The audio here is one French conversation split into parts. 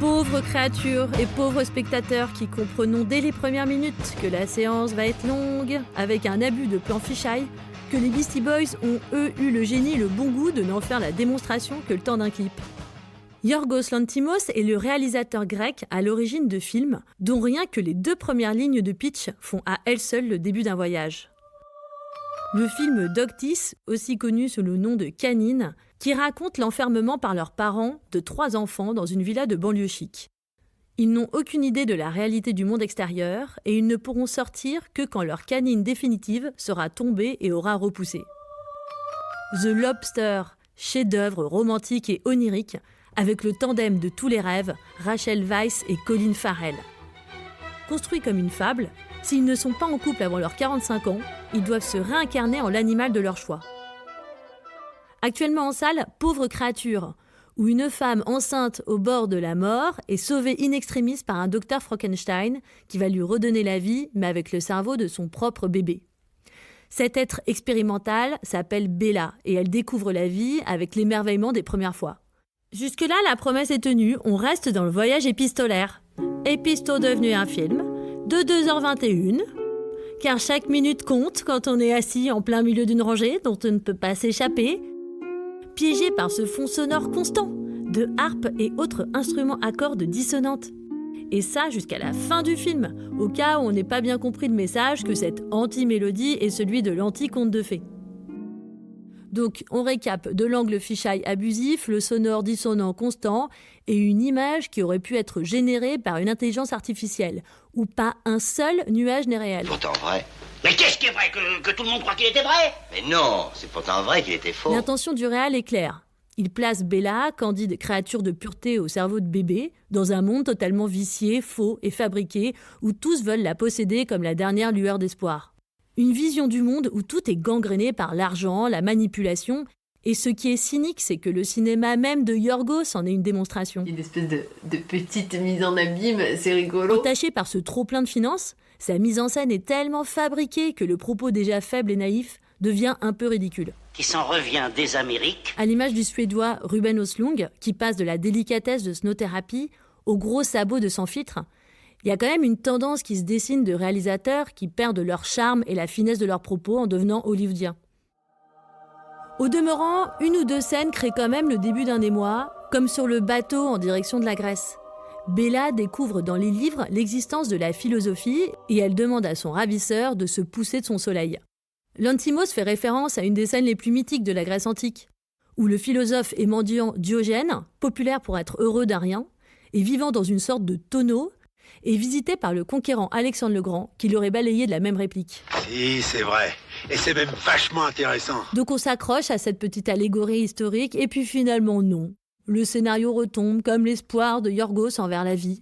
Pauvres créatures et pauvres spectateurs qui comprenons dès les premières minutes que la séance va être longue, avec un abus de plan fisheye, que les Beastie Boys ont eux eu le génie et le bon goût de n'en faire la démonstration que le temps d'un clip. Yorgos Lanthimos est le réalisateur grec à l'origine de films dont rien que les 2 premières lignes de pitch font à elles seules le début d'un voyage. Le film Dogtis, aussi connu sous le nom de Canine, qui raconte l'enfermement par leurs parents de 3 enfants dans une villa de banlieue chic. Ils n'ont aucune idée de la réalité du monde extérieur et ils ne pourront sortir que quand leur canine définitive sera tombée et aura repoussé. The Lobster, chef-d'œuvre romantique et onirique, avec le tandem de tous les rêves, Rachel Weisz et Colin Farrell. Construits comme une fable, s'ils ne sont pas en couple avant leurs 45 ans, ils doivent se réincarner en l'animal de leur choix. Actuellement en salle, Pauvres créatures, où une femme enceinte au bord de la mort est sauvée in extremis par un docteur Frankenstein qui va lui redonner la vie, mais avec le cerveau de son propre bébé. Cet être expérimental s'appelle Bella et elle découvre la vie avec l'émerveillement des premières fois. Jusque-là, la promesse est tenue, on reste dans le voyage épistolaire. Épisto devenu un film, de 2h21, car chaque minute compte quand on est assis en plein milieu d'une rangée dont on ne peut pas s'échapper, piégé par ce fond sonore constant de harpe et autres instruments à cordes dissonantes. Et ça jusqu'à la fin du film, au cas où on n'ait pas bien compris le message que cette anti-mélodie est celui de l'anti-conte de fées. Donc, on récape de l'angle fisheye abusif, le sonore dissonant constant et une image qui aurait pu être générée par une intelligence artificielle, où pas un seul nuage n'est réel. Pourtant vrai. Mais qu'est-ce qui est vrai que tout le monde croit qu'il était vrai? Mais non, c'est pourtant vrai qu'il était faux. L'intention du réal est claire. Il place Bella, candide créature de pureté au cerveau de bébé, dans un monde totalement vicié, faux et fabriqué, où tous veulent la posséder comme la dernière lueur d'espoir. Une vision du monde où tout est gangréné par l'argent, la manipulation. Et ce qui est cynique, c'est que le cinéma même de Yorgos en est une démonstration. Une espèce de petite mise en abîme, c'est rigolo. Entaché par ce trop-plein de finances, sa mise en scène est tellement fabriquée que le propos déjà faible et naïf devient un peu ridicule. Qui s'en revient des Amériques. À l'image du Suédois Ruben Östlund, qui passe de la délicatesse de Snow Therapy au gros sabot de Sans filtre, il y a quand même une tendance qui se dessine de réalisateurs qui perdent leur charme et la finesse de leurs propos en devenant hollywoodiens. Au demeurant, 1 ou 2 scènes créent quand même le début d'un émoi, comme sur le bateau en direction de la Grèce. Bella découvre dans les livres l'existence de la philosophie et elle demande à son ravisseur de se pousser de son soleil. Lanthimos fait référence à une des scènes les plus mythiques de la Grèce antique, où le philosophe et mendiant Diogène, populaire pour être heureux d'un rien, et vivant dans une sorte de tonneau, est visité par le conquérant Alexandre le Grand, qui l'aurait balayé de la même réplique. Si, c'est vrai. Et c'est même vachement intéressant. Donc on s'accroche à cette petite allégorie historique, et puis finalement non. Le scénario retombe comme l'espoir de Yorgos envers la vie.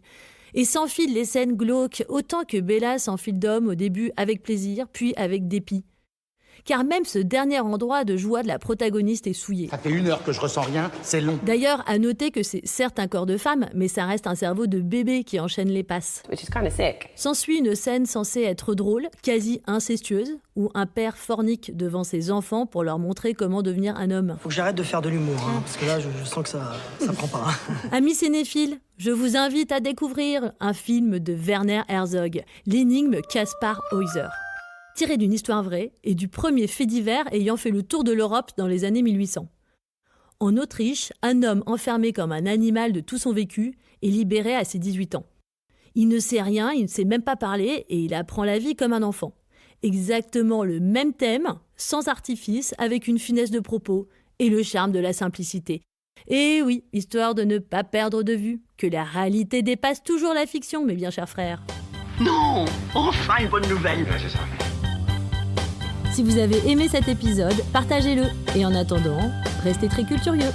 Et s'enfile les scènes glauques, autant que Bella s'enfile d'homme au début avec plaisir, puis avec dépit. Car même ce dernier endroit de joie de la protagoniste est souillé. Ça fait 1 heure que je ressens rien, c'est long. D'ailleurs, à noter que c'est certes un corps de femme, mais ça reste un cerveau de bébé qui enchaîne les passes. Which is kind of sick. S'ensuit une scène censée être drôle, quasi incestueuse, où un père fornique devant ses enfants pour leur montrer comment devenir un homme. Faut que j'arrête de faire de l'humour, parce que là, je sens que ça prend pas. Amis cinéphiles, je vous invite à découvrir un film de Werner Herzog, l'énigme Caspar Hauser. Tiré d'une histoire vraie et du premier fait divers ayant fait le tour de l'Europe dans les années 1800. En Autriche, un homme enfermé comme un animal de tout son vécu est libéré à ses 18 ans. Il ne sait rien, il ne sait même pas parler et il apprend la vie comme un enfant. Exactement le même thème, sans artifice, avec une finesse de propos et le charme de la simplicité. Et oui, histoire de ne pas perdre de vue que la réalité dépasse toujours la fiction, mes bien chers frères. Non, enfin une bonne nouvelle. Ouais, c'est ça. Si vous avez aimé cet épisode, partagez-le. Et en attendant, restez très culturieux.